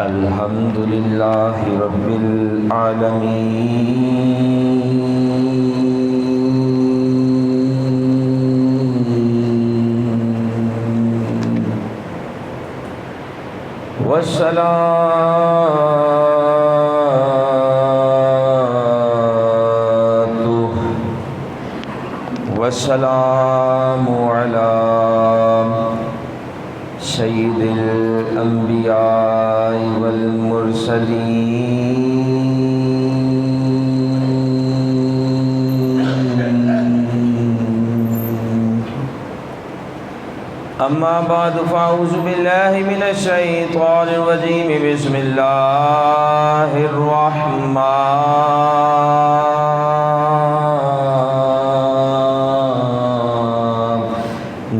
الحمد للہ رب العالمین والسلام علی سید الانبیاء والمرسلین اما بعد فاعوذ باللہ من الشیطان الرجیم بسم اللہ الرحمن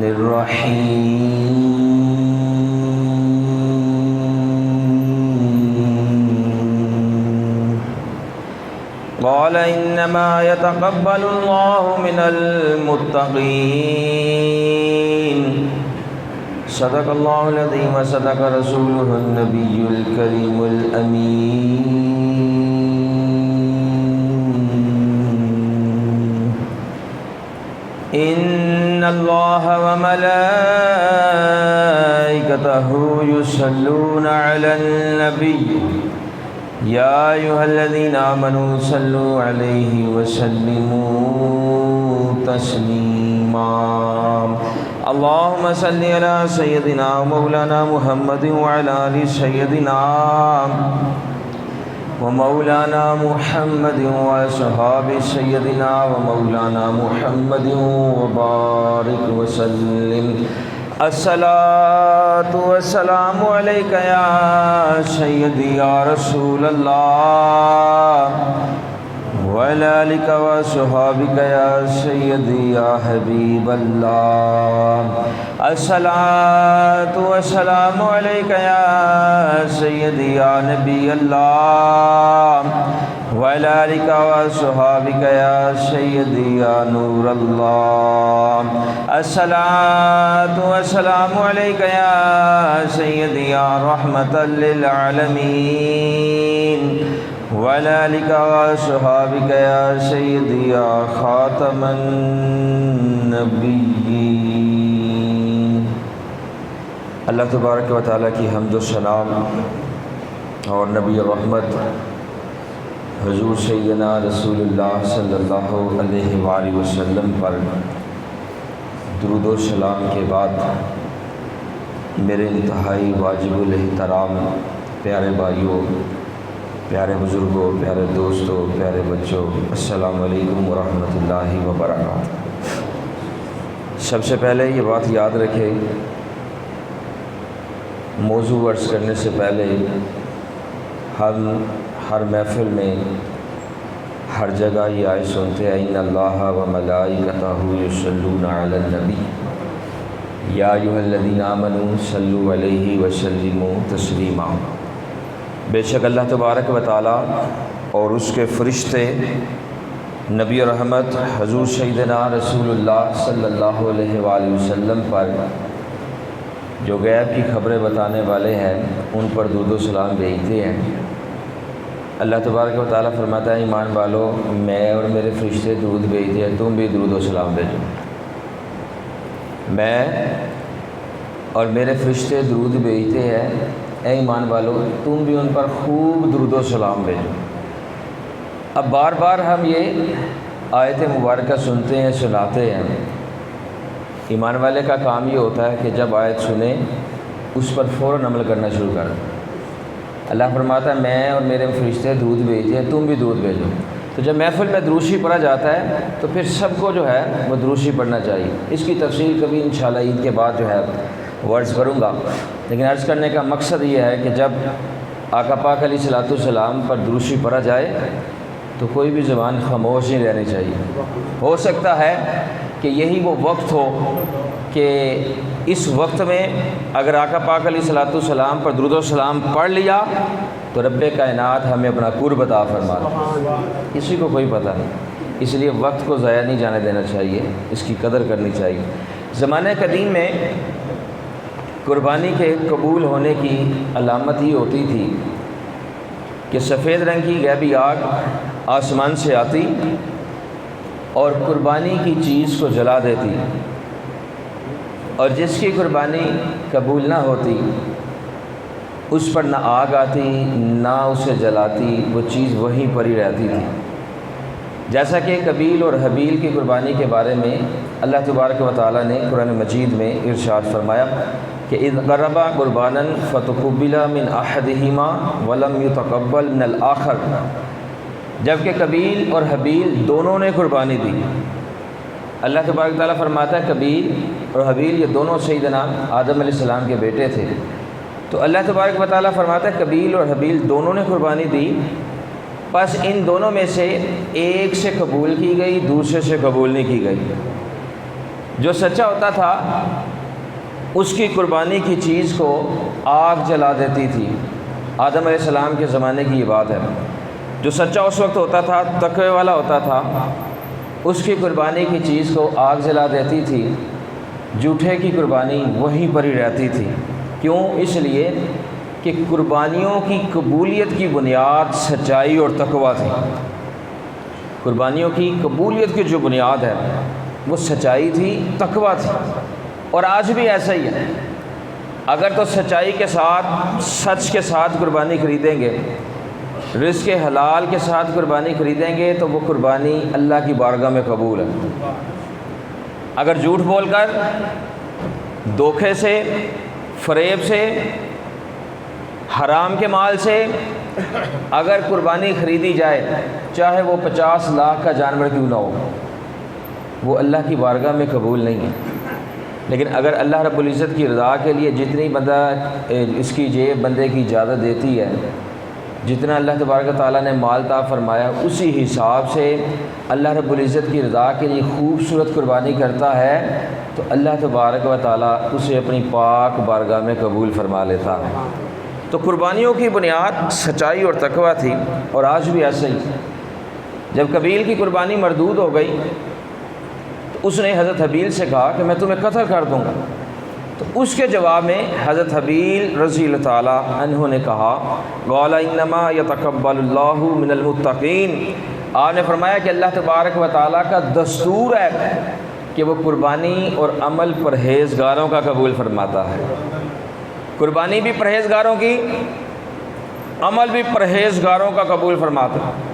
الرحیم قال انما يتقبل الله من المتقین صدق اللہ العظیم وصدق رسولہ النبی الکریم الامین ان اللہ وملائکتہ یصلون علی النبی یا ایھا الذین آمنوا صلوا علیہ وسلموا تسلیما اللہم صلی علی سیدنا مولانا محمد وعلی آل سیدنا ومولانا محمد وصحاب سیدنا ومولانا محمد وبارک وسلم الصلاۃ والسلام علیک یا سیدی یا رسول اللہ وعلی آلک وصحابک یا سیدی یا حبیب اللہ الصلاۃ والسلام علیک یا سیدی یا نبی اللہ وعلی آلک وصحابک یا سیدی یا نور اللہ الصلاۃ والسلام علیک یا سیدی یا رحمۃ للعالمین وعلی آلک وصحابک یا سیدی یا خاتم النبیین۔ اللہ تبارک و تعالیٰ کی حمد و ثنا اور نبی رحمت حضور سیدنا رسول اللہ صلی اللہ علیہ وآلہ وسلم پر درود و سلام کے بعد میرے انتہائی واجب الاحترام پیارے بھائیوں، پیارے بزرگوں، پیارے دوستوں، پیارے بچوں، السلام علیکم ورحمۃ اللہ وبرکاتہ۔ سب سے پہلے یہ بات یاد رکھیں، موضوع عرض کرنے سے پہلے ہم ہر محفل میں ہر جگہ یہ آیت سنتے ہیں ان اللہ وملائکتہ یصلون علی النبی یا ایھا الذین آمنوا صلوا علیہ وسلموا تسلیما۔ بے شک اللہ تبارک و تعالیٰ اور اس کے فرشتے نبی رحمت حضور سیدنا رسول اللہ صلی اللہ علیہ وآلہ وسلم پر جو غیب کی خبریں بتانے والے ہیں ان پر درود و سلام بھیجتے ہیں۔ اللہ تبارک و تعالیٰ فرماتا ہے ایمان والو، میں اور میرے فرشتے درود بھیجتے ہیں، تم بھی درود و سلام بھیجو۔ میں اور میرے فرشتے درود بھیجتے ہیں، اے ایمان والو تم بھی ان پر خوب درود و سلام بھیجو۔ اب بار بار ہم یہ آیت مبارکہ سنتے ہیں، سناتے ہیں۔ ایمان والے کا کام یہ ہوتا ہے کہ جب آیت سنیں اس پر فوراً عمل کرنا شروع کر دیں۔ اللہ فرماتا ہے میں اور میرے فرشتے درود بھیجتے ہیں، تم بھی درود بھیجو۔ تو جب محفل میں دروشی پڑھا جاتا ہے تو پھر سب کو جو ہے وہ دروشی پڑھنا چاہیے۔ اس کی تفصیل کبھی انشاءاللہ عید کے بعد جو ہے وہ عرض کروں گا، لیکن عرض کرنے کا مقصد یہ ہے کہ جب آقا پاک علیہ الصلوۃ والسلام پر دروشی پڑھا جائے تو کوئی بھی زبان خاموش نہیں رہنی چاہیے۔ ہو سکتا ہے کہ یہی وہ وقت ہو کہ اس وقت میں اگر آقا پاک علیہ الصلوۃ والسلام پر درود و سلام پڑھ لیا تو رب کائنات ہمیں اپنا قرب عطا فرماتا، کسی کو کوئی پتہ نہیں۔ اس لیے وقت کو ضائع نہیں جانے دینا چاہیے، اس کی قدر کرنی چاہیے۔ زمانہ قدیم میں قربانی کے قبول ہونے کی علامت ہی ہوتی تھی کہ سفید رنگ کی غیبی آگ آسمان سے آتی اور قربانی کی چیز کو جلا دیتی، اور جس کی قربانی قبول نہ ہوتی اس پر نہ آگ آتی نہ اسے جلاتی، وہ چیز وہیں پر ہی رہتی تھی۔ جیسا کہ قابیل اور حابیل کی قربانی کے بارے میں اللہ تبارک و تعالیٰ نے قرآن مجید میں ارشاد فرمایا کہ اذ قربا قربانا فتقبل من احدهما ولم يتقبل من الآخر، جبکہ قابیل اور حابیل دونوں نے قربانی دی۔ اللہ تبارک و تعالیٰ فرماتا ہے قابیل اور حابیل یہ دونوں سیدنا آدم علیہ السلام کے بیٹے تھے، تو اللہ تبارک و تعالیٰ فرماتا ہے قابیل اور حابیل دونوں نے قربانی دی، بس ان دونوں میں سے ایک سے قبول کی گئی، دوسرے سے قبول نہیں کی گئی۔ جو سچا ہوتا تھا اس کی قربانی کی چیز کو آگ جلا دیتی تھی۔ آدم علیہ السلام کے زمانے کی یہ بات ہے۔ جو سچا اس وقت ہوتا تھا، تقوی والا ہوتا تھا، اس کی قربانی کی چیز کو آگ جلا دیتی تھی، جھوٹے کی قربانی وہیں پر ہی رہتی تھی۔ کیوں؟ اس لیے کہ قربانیوں کی قبولیت کی بنیاد سچائی اور تقوی تھی۔ قربانیوں کی قبولیت کی جو بنیاد ہے وہ سچائی تھی، تقوی تھی، اور آج بھی ایسا ہی ہے۔ اگر تو سچائی کے ساتھ، سچ کے ساتھ قربانی خریدیں گے، رزق حلال کے ساتھ قربانی خریدیں گے تو وہ قربانی اللہ کی بارگاہ میں قبول ہے۔ اگر جھوٹ بول کر، دھوکے سے، فریب سے، حرام کے مال سے اگر قربانی خریدی جائے، چاہے وہ 50 لاکھ کا جانور کیوں نہ ہو، وہ اللہ کی بارگاہ میں قبول نہیں ہے۔ لیکن اگر اللہ رب العزت کی رضا کے لیے جتنی بندہ اس کی جیب بندے کی اجازت دیتی ہے، جتنا اللہ تبارک و تعالیٰ نے مال عطا فرمایا، اسی حساب سے اللہ رب العزت کی رضا کے لیے خوبصورت قربانی کرتا ہے تو اللہ تبارک و تعالیٰ اسے اپنی پاک بارگاہ میں قبول فرما لیتا ہے۔ تو قربانیوں کی بنیاد سچائی اور تقوی تھی، اور آج بھی ایسا ہی۔ جب قابیل کی قربانی مردود ہو گئی تو اس نے حضرت حابیل سے کہا کہ میں تمہیں قتل کر دوں گا، تو اس کے جواب میں حضرت حابیل رضی اللہ تعالیٰ عنہ نے کہا قال انما یتقبل اللہ من المتقین، آپ نے فرمایا کہ اللہ تبارک و تعالیٰ کا دستور ہے کہ وہ قربانی اور عمل پرہیزگاروں کا قبول فرماتا ہے۔ قربانی بھی پرہیزگاروں کی، عمل بھی پرہیزگاروں کا قبول فرماتا ہے۔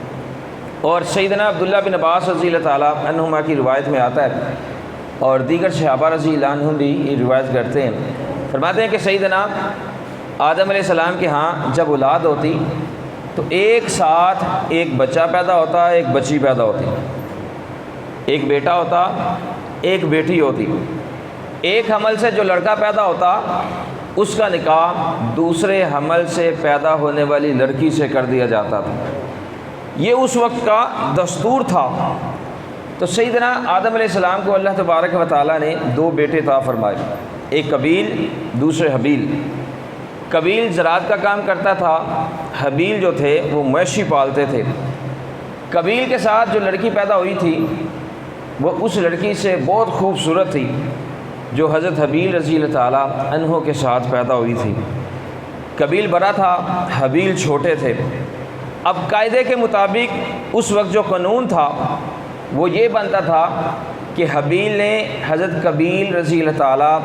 اور سیدنا عبداللہ بن عباس رضی اللہ تعالیٰ عنہما کی روایت میں آتا ہے، اور دیگر صحابہ رضی اللہ عنہم بھی یہ روایت کرتے ہیں، فرماتے ہیں کہ سیدنا آدم علیہ السلام کے ہاں جب اولاد ہوتی تو ایک ساتھ ایک بچہ پیدا ہوتا، ایک بچی پیدا ہوتی، ایک بیٹا ہوتا، ایک بیٹی ہوتی۔ ایک حمل سے جو لڑکا پیدا ہوتا اس کا نکاح دوسرے حمل سے پیدا ہونے والی لڑکی سے کر دیا جاتا تھا۔ یہ اس وقت کا دستور تھا۔ تو سیدنا آدم علیہ السلام کو اللہ تبارک و تعالیٰ نے 2 بیٹے عطا فرمائے، ایک قابیل، دوسرے حابیل۔ قابیل زراعت کا کام کرتا تھا، حابیل جو تھے وہ مویشی پالتے تھے۔ قابیل کے ساتھ جو لڑکی پیدا ہوئی تھی وہ اس لڑکی سے بہت خوبصورت تھی جو حضرت حابیل رضی اللہ تعالیٰ عنہ کے ساتھ پیدا ہوئی تھی۔ قابیل بڑا تھا، حابیل چھوٹے تھے۔ اب قاعدے کے مطابق اس وقت جو قانون تھا وہ یہ بنتا تھا کہ حابیل نے حضرت قابیل رضی اللہ تعالیٰ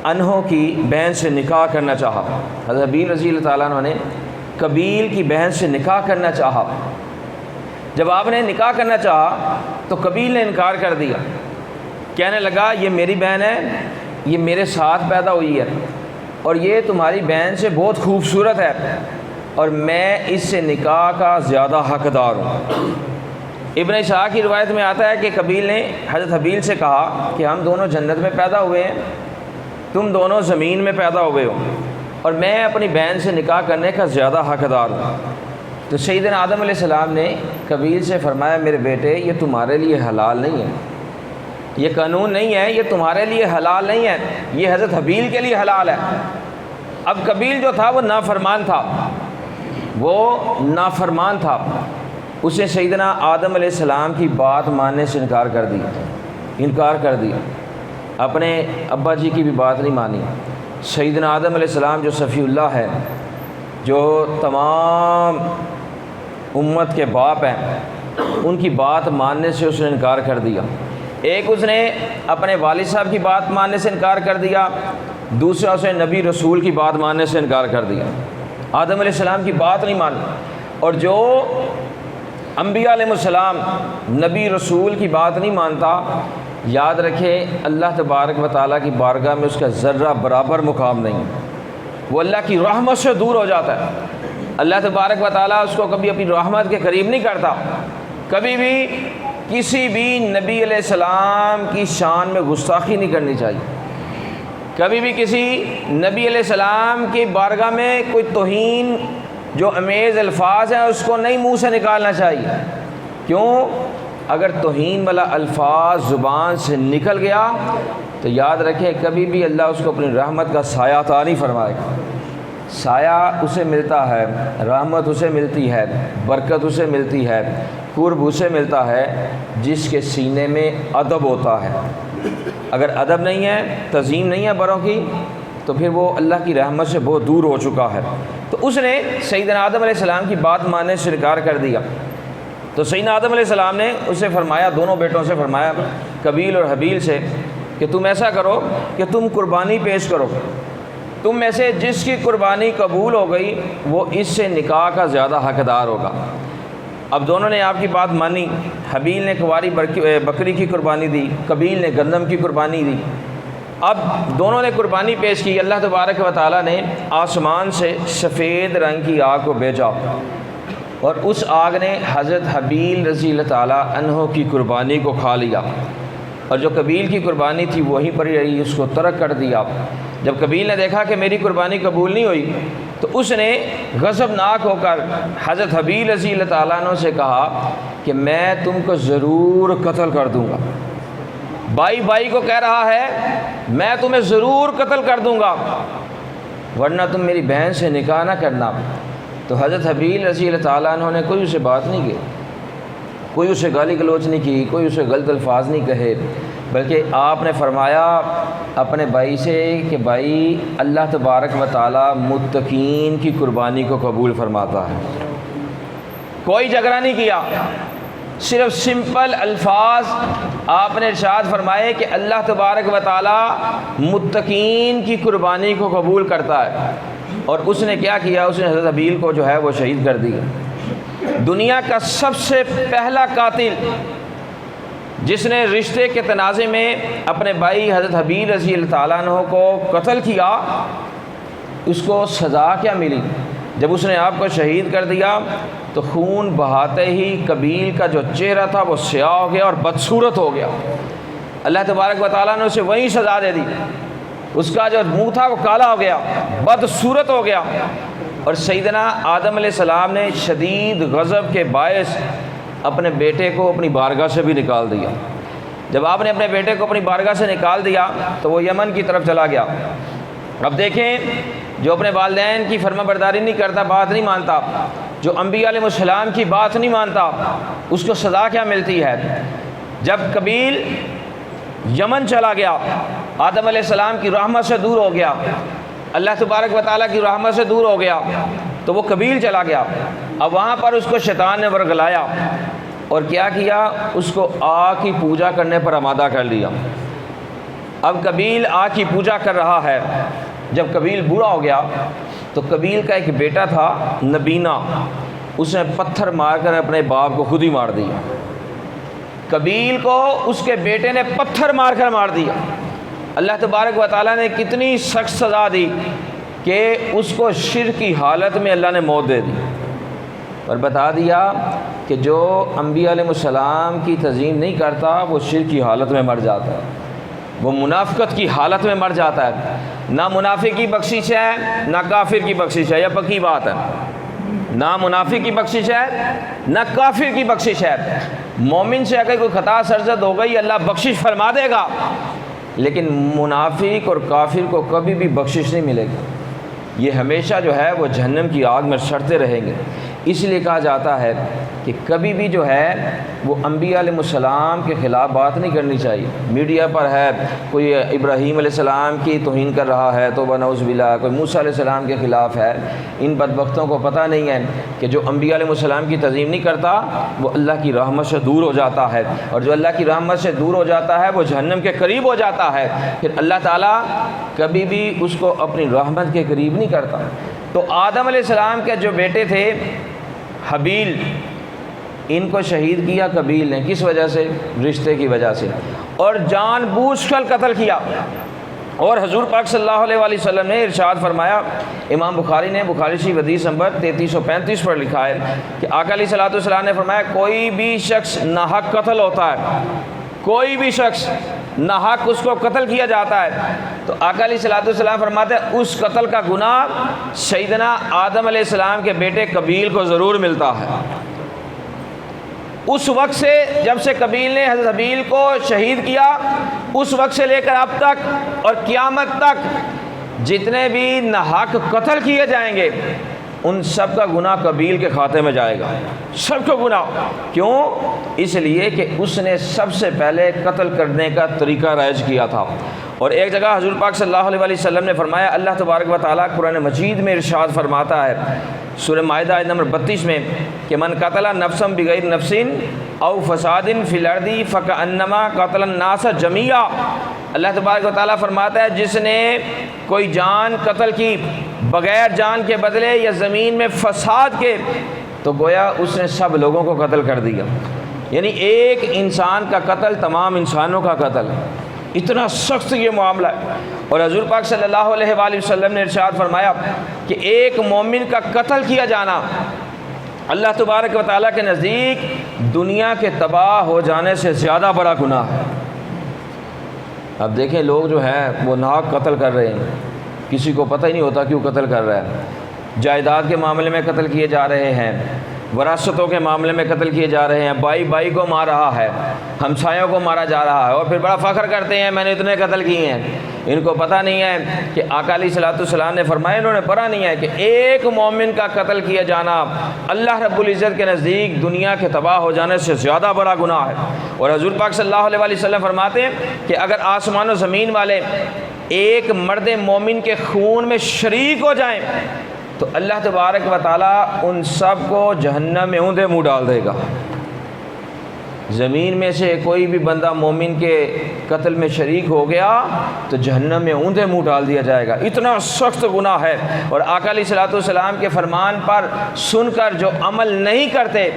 عنہ کی بہن سے نکاح کرنا چاہا۔ حضرت حابیل رضی اللہ تعالیٰ عنہ نے قابیل کی بہن سے نکاح کرنا چاہا۔ جب آپ نے نکاح کرنا چاہا تو قابیل نے انکار کر دیا، کہنے لگا یہ میری بہن ہے، یہ میرے ساتھ پیدا ہوئی ہے، اور یہ تمہاری بہن سے بہت خوبصورت ہے، اور میں اس سے نکاح کا زیادہ حقدار ہوں۔ ابن اسحاق کی روایت میں آتا ہے کہ قابیل نے حضرت حابیل سے کہا کہ ہم دونوں جنت میں پیدا ہوئے ہیں، تم دونوں زمین میں پیدا ہوئے ہو، اور میں اپنی بہن سے نکاح کرنے کا زیادہ حقدار ہوں۔ تو سیدنا آدم علیہ السلام نے قابیل سے فرمایا میرے بیٹے یہ تمہارے لیے حلال نہیں ہے، یہ قانون نہیں ہے، یہ تمہارے لیے حلال نہیں ہے، یہ حضرت حابیل کے لیے حلال ہے۔ اب قابیل جو تھا وہ نافرمان تھا، وہ نافرمان تھا، اس نے سیدنا آدم علیہ السلام کی بات ماننے سے انکار کر دیا، اپنے ابا جی کی بھی بات نہیں مانی۔ سیدنا آدم علیہ السلام جو صفی اللہ ہے، جو تمام امت کے باپ ہیں، ان کی بات ماننے سے اس نے انکار کر دیا۔ ایک اس نے اپنے والد صاحب کی بات ماننے سے انکار کر دیا، دوسرا اس نے نبی رسول کی بات ماننے سے انکار کر دیا۔ آدم علیہ السلام کی بات نہیں مانی، اور جو انبیاء علیہ السلام نبی رسول کی بات نہیں مانتا، یاد رکھے اللہ تبارک و تعالیٰ کی بارگاہ میں اس کا ذرہ برابر مقام نہیں، وہ اللہ کی رحمت سے دور ہو جاتا ہے۔ اللہ تبارک و تعالیٰ اس کو کبھی اپنی رحمت کے قریب نہیں کرتا۔ کبھی بھی کسی بھی نبی علیہ السلام کی شان میں گستاخی نہیں کرنی چاہیے، کبھی بھی کسی نبی علیہ السلام کی بارگاہ میں کوئی توہین جو امیز الفاظ ہیں اس کو نہیں منہ سے نکالنا چاہیے۔ کیوں؟ اگر توہین والا الفاظ زبان سے نکل گیا تو یاد رکھیں کبھی بھی اللہ اس کو اپنی رحمت کا سایہ عطا نہیں فرمائے گا۔ سایہ اسے ملتا ہے، رحمت اسے ملتی ہے، برکت اسے ملتی ہے، قرب اسے ملتا ہے جس کے سینے میں ادب ہوتا ہے۔ اگر ادب نہیں ہے، تعظیم نہیں ہے بڑوں کی، تو پھر وہ اللہ کی رحمت سے بہت دور ہو چکا ہے۔ تو اس نے سیدنا آدم علیہ السلام کی بات ماننے سے انکار کر دیا۔ تو سیدنا آدم علیہ السلام نے اسے فرمایا، دونوں بیٹوں سے فرمایا، قابیل اور حابیل سے، کہ تم ایسا کرو کہ تم قربانی پیش کرو، تم میں سے جس کی قربانی قبول ہو گئی وہ اس سے نکاح کا زیادہ حقدار ہوگا۔ اب دونوں نے آپ کی بات مانی، حابیل نے کنواری بکری کی قربانی دی، قابیل نے گندم کی قربانی دی۔ اب دونوں نے قربانی پیش کی، اللہ تبارک و تعالیٰ نے آسمان سے سفید رنگ کی آگ کو بھیجا، اور اس آگ نے حضرت حابیل رضی اللہ تعالیٰ عنہ کی قربانی کو کھا لیا، اور جو قابیل کی قربانی تھی وہیں پر ہی رہی، اس کو ترک کر دیا۔ جب قابیل نے دیکھا کہ میری قربانی قبول نہیں ہوئی تو اس نے غضبناک ہو کر حضرت حابیل رضی اللہ تعالیٰ عنہ سے کہا کہ میں تم کو ضرور قتل کر دوں گا۔ بھائی کو کہہ رہا ہے میں تمہیں ضرور قتل کر دوں گا ورنہ تم میری بہن سے نکاح نہ کرنا۔ تو حضرت حابیل رضی اللہ تعالیٰ عنہ نے کوئی اسے بات نہیں کی، کوئی اسے گالی گلوچ نہیں کی، کوئی اسے غلط الفاظ نہیں کہے، بلکہ آپ نے فرمایا اپنے بھائی سے کہ بھائی اللہ تبارک و تعالیٰ متقین کی قربانی کو قبول فرماتا ہے۔ کوئی جھگڑا نہیں کیا، صرف سمپل الفاظ آپ نے ارشاد فرمائے کہ اللہ تبارک و تعالیٰ متقین کی قربانی کو قبول کرتا ہے۔ اور اس نے کیا کیا؟ اس نے حضرت حابیل کو جو ہے وہ شہید کر دیا۔ دنیا کا سب سے پہلا قاتل جس نے رشتے کے تنازع میں اپنے بھائی حضرت حابیل رضی اللہ تعالیٰ عنہ کو قتل کیا، اس کو سزا کیا ملی؟ جب اس نے آپ کو شہید کر دیا تو خون بہاتے ہی قابیل کا جو چہرہ تھا وہ سیاہ ہو گیا اور بدصورت ہو گیا۔ اللہ تبارک و تعالیٰ نے اسے وہی سزا دے دی، اس کا جو منہ تھا وہ کالا ہو گیا، بدصورت ہو گیا۔ اور سیدنا آدم علیہ السلام نے شدید غضب کے باعث اپنے بیٹے کو اپنی بارگاہ سے بھی نکال دیا۔ جب آپ نے اپنے بیٹے کو اپنی بارگاہ سے نکال دیا تو وہ یمن کی طرف چلا گیا۔ اب دیکھیں، جو اپنے والدین کی فرما برداری نہیں کرتا، بات نہیں مانتا، جو انبیاء علیہ السلام کی بات نہیں مانتا، اس کو سزا کیا ملتی ہے؟ جب قابیل یمن چلا گیا، آدم علیہ السلام کی رحمت سے دور ہو گیا، اللہ تبارک و تعالیٰ کی رحمت سے دور ہو گیا، تو وہ قابیل چلا گیا۔ اب وہاں پر اس کو شیطان نے ورگلایا اور کیا کیا؟ اس کو آگ کی پوجا کرنے پر آمادہ کر لیا۔ اب قابیل آگ کی پوجا کر رہا ہے۔ جب قابیل بوڑھا ہو گیا تو قابیل کا ایک بیٹا تھا نبینا، اس نے پتھر مار کر اپنے باپ کو خود ہی مار دیا۔ قابیل کو اس کے بیٹے نے پتھر مار کر مار دیا۔ اللہ تبارک و تعالیٰ نے کتنی سخت سزا دی کہ اس کو شرک کی حالت میں اللہ نے موت دے دی، اور بتا دیا کہ جو انبیاء علیہ السلام کی تعظیم نہیں کرتا وہ شرک کی حالت میں مر جاتا ہے، وہ منافقت کی حالت میں مر جاتا ہے۔ نہ منافق کی بخشش ہے نہ کافر کی بخشش ہے، یہ پکی بات ہے۔ نہ منافق کی بخشش ہے نہ کافر کی بخشش ہے۔ مومن سے اگر کوئی خطا سرزد ہو گئی اللہ بخشش فرما دے گا، لیکن منافق اور کافر کو کبھی بھی بخشش نہیں ملے گی، یہ ہمیشہ جو ہے وہ جہنم کی آگ میں سڑتے رہیں گے۔ اس لیے کہا جاتا ہے کہ کبھی بھی جو ہے وہ انبیاء علیہ السلام کے خلاف بات نہیں کرنی چاہیے۔ میڈیا پر ہے کوئی ابراہیم علیہ السلام کی توہین کر رہا ہے تو نعوذ باللہ، کوئی موسیٰ علیہ السلام کے خلاف ہے، ان بدبختوں کو پتہ نہیں ہے کہ جو انبیاء علیہ السلام کی تعظیم نہیں کرتا وہ اللہ کی رحمت سے دور ہو جاتا ہے، اور جو اللہ کی رحمت سے دور ہو جاتا ہے وہ جہنم کے قریب ہو جاتا ہے، پھر اللہ تعالیٰ کبھی بھی اس کو اپنی رحمت کے قریب نہیں کرتا۔ تو آدم علیہ السلام کے جو بیٹے تھے حابیل، ان کو شہید کیا قابیل نے، کس وجہ سے؟ رشتے کی وجہ سے، اور جان بوجھ کر قتل کیا۔ اور حضور پاک صلی اللہ علیہ وآلہ وسلم نے ارشاد فرمایا، امام بخاری نے بخاری شریف حدیث نمبر 3335 پر لکھا ہے کہ آقا علیہ الصلوۃ والسلام نے فرمایا کوئی بھی شخص ناحق قتل ہوتا ہے، کوئی بھی شخص ناحق اس کو قتل کیا جاتا ہے تو آقا علیہ الصلوۃ والسلام فرماتے ہیں اس قتل کا گناہ سیدنا آدم علیہ السلام کے بیٹے قابیل کو ضرور ملتا ہے۔ اس وقت سے، جب سے قابیل نے حضرت حابیل کو شہید کیا، اس وقت سے لے کر اب تک اور قیامت تک جتنے بھی ناحق قتل کیے جائیں گے ان سب کا گناہ قابیل کے کھاتے میں جائے گا، سب کو گناہ۔ کیوں؟ اس لیے کہ اس نے سب سے پہلے قتل کرنے کا طریقہ رائج کیا تھا۔ اور ایک جگہ حضور پاک صلی اللہ علیہ وآلہ وسلم نے فرمایا، اللہ تبارک و تعالیٰ قرآن مجید میں ارشاد فرماتا ہے سورہ مائدہ آیت نمبر 32 میں کہ من قتل نفسا بغیر نفس او فساد فی الارض فکأنما قتل الناس جمیعا۔ اللہ تبارک و تعالیٰ فرماتا ہے جس نے کوئی جان قتل کی بغیر جان کے بدلے یا زمین میں فساد کے، تو گویا اس نے سب لوگوں کو قتل کر دیا، یعنی ایک انسان کا قتل تمام انسانوں کا قتل، اتنا سخت یہ معاملہ ہے۔ اور حضور پاک صلی اللہ علیہ وآلہ وسلم نے ارشاد فرمایا کہ ایک مومن کا قتل کیا جانا اللہ تبارک و تعالیٰ کے نزدیک دنیا کے تباہ ہو جانے سے زیادہ بڑا گناہ ہے۔ اب دیکھیں لوگ جو ہیں وہ ناحق قتل کر رہے ہیں، کسی کو پتہ ہی نہیں ہوتا کیوں قتل کر رہا ہے، جائیداد کے معاملے میں قتل کیے جا رہے ہیں، وراثتوں کے معاملے میں قتل کیے جا رہے ہیں، بھائی بھائی کو مار رہا ہے، ہمسایوں کو مارا جا رہا ہے، اور پھر بڑا فخر کرتے ہیں میں نے اتنے قتل کیے ہیں۔ ان کو پتہ نہیں ہے کہ آقا علیہ الصلوۃ والسلام نے فرمایا، انہوں نے پڑھا نہیں ہے کہ ایک مومن کا قتل کیا جانا اللہ رب العزت کے نزدیک دنیا کے تباہ ہو جانے سے زیادہ بڑا گناہ ہے۔ اور حضور پاک صلی اللہ علیہ وآلہ وسلم فرماتے ہیں کہ اگر آسمان و زمین والے ایک مرد مومن کے خون میں شریک ہو جائیں تو اللہ تبارک و تعالیٰ ان سب کو جہنم میں اوندے منہ ڈال دے گا۔ زمین میں سے کوئی بھی بندہ مومن کے قتل میں شریک ہو گیا تو جہنم میں اوندے منہ ڈال دیا جائے گا، اتنا سخت گناہ ہے۔ اور آقا علیہ الصلوۃ والسلام کے فرمان پر سن کر جو عمل نہیں کرتے،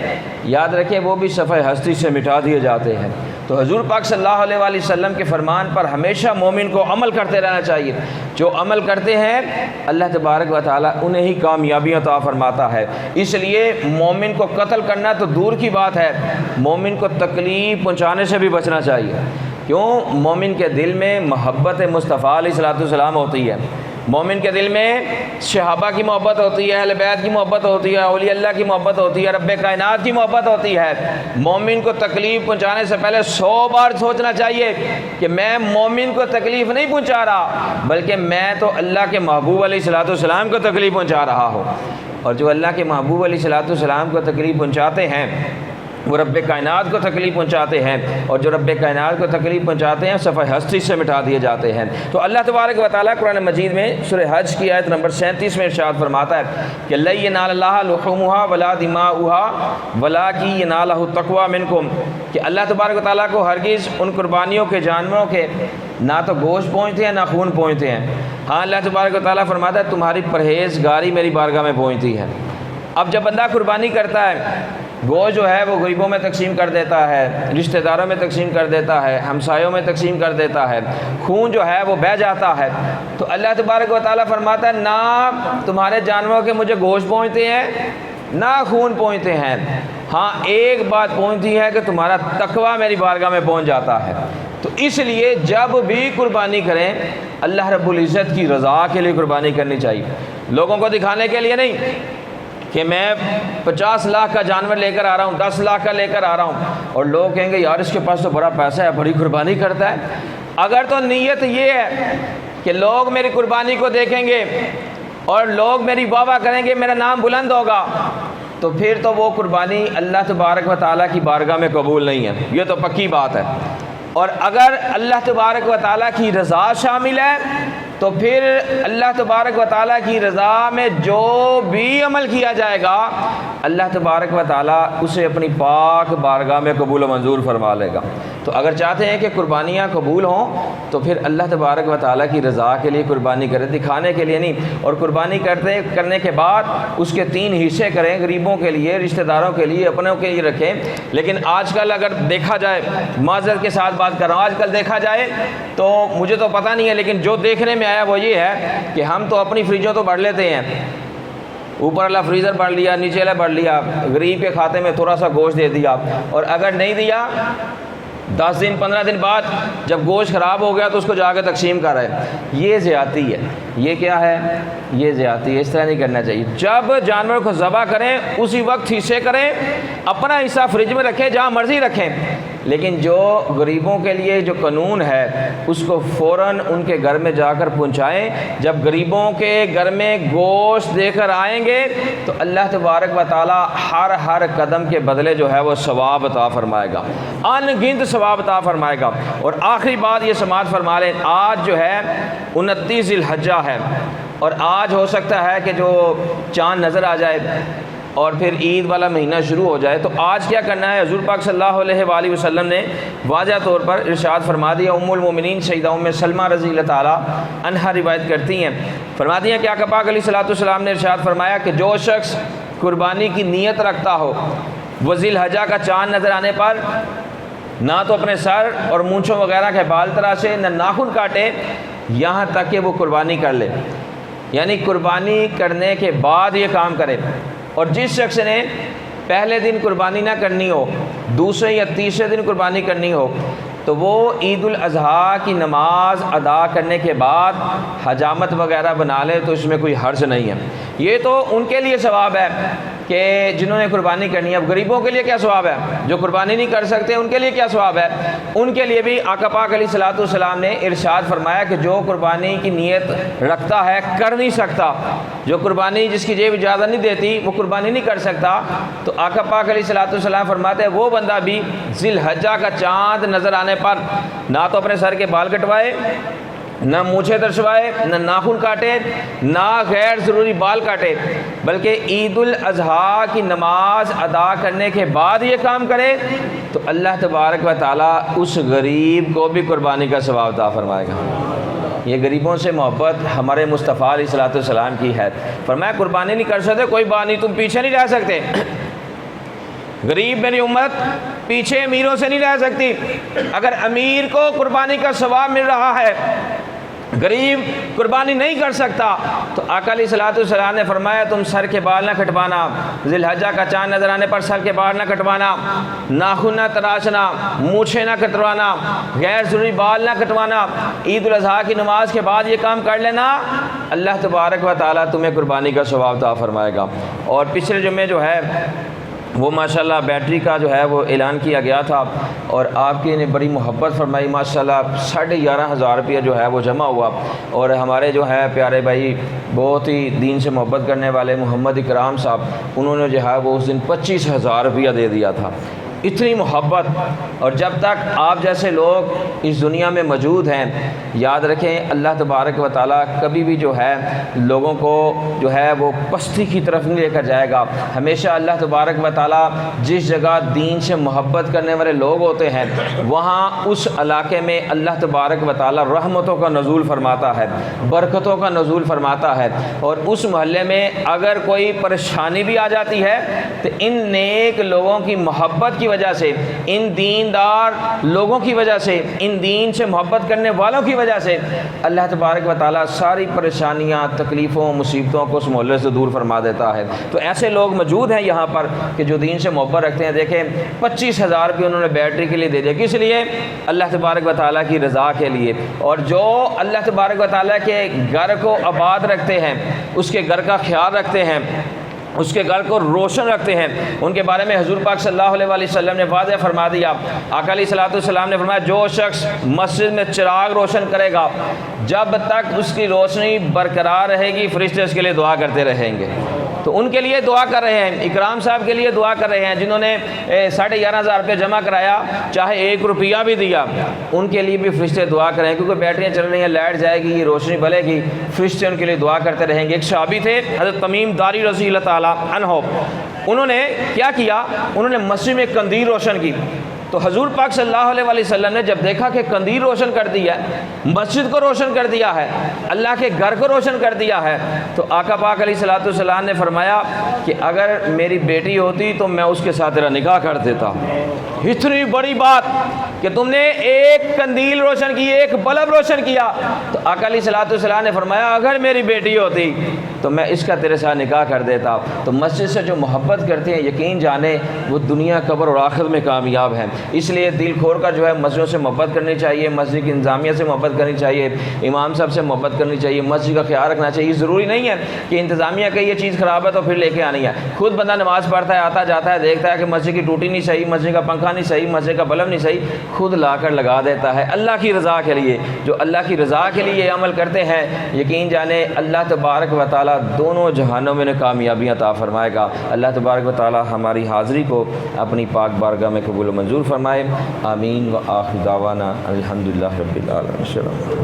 یاد رکھیں وہ بھی صفحہ ہستی سے مٹا دیے جاتے ہیں۔ تو حضور پاک صلی اللہ علیہ وآلہ وسلم کے فرمان پر ہمیشہ مومن کو عمل کرتے رہنا چاہیے، جو عمل کرتے ہیں اللہ تبارک و تعالیٰ انہیں ہی کامیابیاں عطا فرماتا ہے۔ اس لیے مومن کو قتل کرنا تو دور کی بات ہے، مومن کو تکلیف پہنچانے سے بھی بچنا چاہیے۔ کیوں؟ مومن کے دل میں محبت مصطفیٰ علیہ الصلوۃ والسلام ہوتی ہے، مومن کے دل میں صحابہ کی محبت ہوتی ہے، اہل بیت کی محبت ہوتی ہے، اولیاء اللہ کی محبت ہوتی ہے، رب کائنات کی محبت ہوتی ہے۔ مومن کو تکلیف پہنچانے سے پہلے 100 بار سوچنا چاہیے کہ میں مومن کو تکلیف نہیں پہنچا رہا بلکہ میں تو اللہ کے محبوب علیہ الصلوۃ والسلام کو تکلیف پہنچا رہا ہوں۔ اور جو اللہ کے محبوب علیہ الصلوۃ والسلام کو تکلیف پہنچاتے ہیں وہ رب کائنات کو تکلیف پہنچاتے ہیں، اور جو رب کائنات کو تکلیف پہنچاتے ہیں صفحہ ہستی سے مٹا دیے جاتے ہیں۔ تو اللہ تبارک و تعالیٰ قرآن مجید میں سورہ حج کی آیت نمبر 37 میں ارشاد فرماتا ہے کہ لَن يَنَالَ اللَّهَ لُحُومُهَا وَلَا دِمَاؤُهَا وَلَٰكِن يَنَالُهُ التَّقْوَىٰ مِنكُمْ، کہ اللہ تبارک و تعالیٰ کو ہرگز ان قربانیوں کے جانوروں کے نہ تو گوشت پہنچتے ہیں نہ خون پہنچتے ہیں، ہاں اللہ تبارک و تعالیٰ فرماتا ہے تمہاری پرہیزگاری میری بارگاہ میں پہنچتی ہے۔ اب جب بندہ قربانی کرتا ہے، گوشت جو ہے وہ غریبوں میں تقسیم کر دیتا ہے، رشتہ داروں میں تقسیم کر دیتا ہے، ہمسایوں میں تقسیم کر دیتا ہے، خون جو ہے وہ بہہ جاتا ہے، تو اللہ تبارک و تعالیٰ فرماتا ہے نہ تمہارے جانوروں کے مجھے گوشت پہنچتے ہیں نہ خون پہنچتے ہیں، ہاں ایک بات پہنچتی ہے کہ تمہارا تقویٰ میری بارگاہ میں پہنچ جاتا ہے۔ تو اس لیے جب بھی قربانی کریں اللہ رب العزت کی رضا کے لیے قربانی کرنی چاہیے، لوگوں کو دکھانے کے لیے نہیں کہ میں 50 لاکھ کا جانور لے کر آ رہا ہوں، 10 لاکھ کا لے کر آ رہا ہوں، اور لوگ کہیں گے یار اس کے پاس تو بڑا پیسہ ہے، بڑی قربانی کرتا ہے۔ اگر تو نیت یہ ہے کہ لوگ میری قربانی کو دیکھیں گے اور لوگ میری واہ واہ کریں گے، میرا نام بلند ہوگا، تو پھر تو وہ قربانی اللہ تبارک و تعالیٰ کی بارگاہ میں قبول نہیں ہے، یہ تو پکی بات ہے۔ اور اگر اللہ تبارک و تعالیٰ کی رضا شامل ہے تو پھر اللہ تبارک و تعالیٰ کی رضا میں جو بھی عمل کیا جائے گا اللہ تبارک و تعالیٰ اسے اپنی پاک بارگاہ میں قبول و منظور فرما لے گا۔ تو اگر چاہتے ہیں کہ قربانیاں قبول ہوں تو پھر اللہ تبارک و تعالیٰ کی رضا کے لیے قربانی کریں، دکھانے کے لیے نہیں۔ اور قربانی کرنے کے بعد اس کے 3 حصے کریں، غریبوں کے لیے، رشتہ داروں کے لیے، اپنوں کے لیے رکھیں۔ لیکن آج کل اگر دیکھا جائے، معذرت کے ساتھ بات کر رہا ہوں، آج کل دیکھا جائے تو مجھے تو پتہ نہیں ہے، لیکن جو دیکھنے میں آیا وہ یہ ہے کہ ہم تو اپنی فریجوں تو بڑھ لیتے ہیں، اوپر والا فریزر بڑھ لیا، نیچے والا بڑھ لیا، غریب کے کھاتے میں تھوڑا سا گوشت دے دیا، اور اگر نہیں دیا 10 دن 15 دن بعد جب گوشت خراب ہو گیا تو اس کو جا کے تقسیم کر رہے ہیں۔ یہ زیادتی ہے، یہ کیا ہے؟ یہ زیادتی ہے، اس طرح نہیں کرنا چاہیے۔ جب جانور کو ذبح کریں اسی وقت حصے کریں، اپنا حصہ فریج میں رکھیں، جہاں مرضی رکھیں، لیکن جو غریبوں کے لیے جو قانون ہے اس کو فوراً ان کے گھر میں جا کر پہنچائیں۔ جب غریبوں کے گھر میں گوشت دے کر آئیں گے تو اللہ تبارک و تعالی ہر قدم کے بدلے جو ہے وہ ثواب عطا فرمائے گا، ان گنت ثواب عطا فرمائے گا۔ اور آخری بات یہ سماعت فرما لیں، آج جو ہے 29 ذی الحجہ ہے، اور آج ہو سکتا ہے کہ جو چاند نظر آ جائے اور پھر عید والا مہینہ شروع ہو جائے۔ تو آج کیا کرنا ہے؟ حضور پاک صلی اللہ علیہ وآلہ وسلم نے واضح طور پر ارشاد فرما دیا۔ ام المومنین سیدہ ام سلمہ رضی اللہ تعالیٰ عنہا روایت کرتی ہیں، فرماتی ہیں کہ آقا پاک علیہ الصلوۃ والسلام نے ارشاد فرمایا کہ جو شخص قربانی کی نیت رکھتا ہو وہ ذی الحجہ کا چاند نظر آنے پر نہ تو اپنے سر اور مونچھوں وغیرہ کے بال تراشے، نہ ناخن کاٹے، یہاں تک کہ وہ قربانی کر لے، یعنی قربانی کرنے کے بعد یہ کام کرے۔ اور جس شخص نے پہلے دن قربانی نہ کرنی ہو، دوسرے یا تیسرے دن قربانی کرنی ہو، تو وہ عید الاضحیٰ کی نماز ادا کرنے کے بعد حجامت وغیرہ بنا لے تو اس میں کوئی حرج نہیں ہے۔ یہ تو ان کے لیے ثواب ہے کہ جنہوں نے قربانی کرنی ہے۔ اب غریبوں کے لیے کیا ثواب ہے؟ جو قربانی نہیں کر سکتے ان کے لیے کیا ثواب ہے؟ ان کے لیے بھی آقا پاک علیہ الصلوۃ والسلام نے ارشاد فرمایا کہ جو قربانی کی نیت رکھتا ہے کر نہیں سکتا، جو قربانی جس کی جیب اجازت نہیں دیتی وہ قربانی نہیں کر سکتا، تو آقا پاک علیہ الصلوۃ والسلام فرماتے ہیں وہ بندہ بھی ذی الحجہ کا چاند نظر آنے پر نہ تو اپنے سر کے بال کٹوائے، نہ مونچھیں ترشوائے، نہ ناخن کاٹے، نہ غیر ضروری بال کاٹے، بلکہ عید الاضحیٰ کی نماز ادا کرنے کے بعد یہ کام کرے تو اللہ تبارک و تعالیٰ اس غریب کو بھی قربانی کا ثواب عطا فرمائے گا۔ یہ غریبوں سے محبت ہمارے مصطفیٰ علیہ الصلوۃ والسلام کی ہے۔ فرمایا قربانی نہیں کر سکتے کوئی بات نہیں، تم پیچھے نہیں رہ سکتے، غریب میری امت پیچھے امیروں سے نہیں رہ سکتی۔ اگر امیر کو قربانی کا ثواب مل رہا ہے، غریب قربانی نہیں کر سکتا، تو آقا علیہ الصلوۃ والسلام نے فرمایا تم سر کے بال نہ کٹوانا، ذی الحجہ کا چاند نظر آنے پر سر کے بال نہ کٹوانا، ناخن نہ تراشنا، مونچھیں نہ کٹوانا، غیر ضروری بال نہ کٹوانا، عید الاضحیٰ کی نماز کے بعد یہ کام کر لینا، اللہ تبارک و تعالیٰ تمہیں قربانی کا ثواب عطا فرمائے گا۔ اور پچھلے جمعے جو ہے وہ ماشاءاللہ بیٹری کا جو ہے وہ اعلان کیا گیا تھا، اور آپ کی نے بڑی محبت فرمائی، ماشاءاللہ 11,500 روپیہ جو ہے وہ جمع ہوا۔ اور ہمارے جو ہے پیارے بھائی بہت ہی دین سے محبت کرنے والے محمد اکرام صاحب، انہوں نے جو ہے وہ اس دن 25,000 روپیہ دے دیا تھا۔ اتنی محبت، اور جب تک آپ جیسے لوگ اس دنیا میں موجود ہیں یاد رکھیں اللہ تبارک و تعالیٰ کبھی بھی جو ہے لوگوں کو جو ہے وہ پستی کی طرف نہیں لے کر جائے گا۔ ہمیشہ اللہ تبارک و تعالیٰ جس جگہ دین سے محبت کرنے والے لوگ ہوتے ہیں وہاں اس علاقے میں اللہ تبارک و تعالیٰ رحمتوں کا نزول فرماتا ہے، برکتوں کا نزول فرماتا ہے۔ اور اس محلے میں اگر کوئی پریشانی بھی آ جاتی ہے تو ان نیک لوگوں کی محبت کی وجہ سے، ان دیندار لوگوں کی وجہ سے، ان دین سے محبت کرنے والوں کی وجہ سے اللہ تبارک و تعالیٰ ساری پریشانیاں، تکلیفوں، مصیبتوں کو اس محلے سے دور فرما دیتا ہے۔ تو ایسے لوگ موجود ہیں یہاں پر کہ جو دین سے محبت رکھتے ہیں۔ دیکھیں 25,000 روپئے انہوں نے بیٹری کے لیے دے دیا، کس لیے؟ اللہ تبارک و تعالیٰ کی رضا کے لیے۔ اور جو اللہ تبارک و تعالیٰ کے گھر کو آباد رکھتے ہیں، اس کے گھر کا خیال رکھتے ہیں، اس کے گھر کو روشن رکھتے ہیں، ان کے بارے میں حضور پاک صلی اللہ علیہ وسلم نے واضح فرما دیا۔ آقا علیہ الصلوۃ والسلام نے فرمایا جو شخص مسجد میں چراغ روشن کرے گا جب تک اس کی روشنی برقرار رہے گی فرشتے اس کے لیے دعا کرتے رہیں گے۔ تو ان کے لیے دعا کر رہے ہیں، اکرام صاحب کے لیے دعا کر رہے ہیں جنہوں نے 11,500 روپے جمع کرایا، چاہے 1 روپیہ بھی دیا، ان کے لیے بھی فرشتے دعا کریں، کیونکہ بیٹریاں چل رہی ہیں، لائٹ جائے گی، یہ روشنی بلے گی، فرشتے ان کے لیے دعا کرتے رہیں گے۔ ایک صحابی تھے حضرت تمیم داری رضی اللہ تعالیٰ عنہ، انہوں نے کیا کیا، انہوں نے مسجد میں قندیل روشن کی، تو حضور پاک صلی اللہ علیہ وسلم نے جب دیکھا کہ قندیل روشن کر دیا ہے، مسجد کو روشن کر دیا ہے، اللہ کے گھر کو روشن کر دیا ہے، تو آقا پاک علیہ الصلوۃ والسلام نے فرمایا کہ اگر میری بیٹی ہوتی تو میں اس کے ساتھ تیرا نکاح کر دیتا۔ اتنی بڑی بات کہ تم نے ایک قندیل روشن کی، ایک بلب روشن کیا، تو آقا علیہ الصلوۃ والسلام نے فرمایا اگر میری بیٹی ہوتی تو میں اس کا تیرے ساتھ نکاح کر دیتا۔ تو مسجد سے جو محبت کرتے ہیں، یقین جانے وہ دنیا قبر اور آخرت میں کامیاب ہیں۔ اس لیے دل کھول کر جو ہے مسجدوں سے محبت کرنی چاہیے، مسجد کی انتظامیہ سے محبت کرنی چاہیے، امام صاحب سے محبت کرنی چاہیے، مسجد کا خیال رکھنا چاہیے۔ ضروری نہیں ہے کہ انتظامیہ کہ یہ چیز خراب ہے تو پھر لے کے آنی ہے، خود بندہ نماز پڑھتا ہے، آتا جاتا ہے، دیکھتا ہے کہ مسجد کی ٹوٹی نہیں صحیح، مسجد کا پنکھا نہیں صحیح، مسجد کا بلب نہیں صحیح، خود لا کر لگا دیتا ہے اللہ کی رضا کے لیے۔ جو اللہ کی رضا کے لیے عمل کرتے ہیں، یقین جانے اللہ تبارک و تعالیٰ دونوں جہانوں میں کامیابیاں عطا فرمائے گا۔ اللہ تبارک و تعالیٰ ہماری حاضری کو اپنی پاک بارگاہ میں قبول و منظور فرمائے، آمین۔ و آخر دعوانا الحمدللہ رب العالمین۔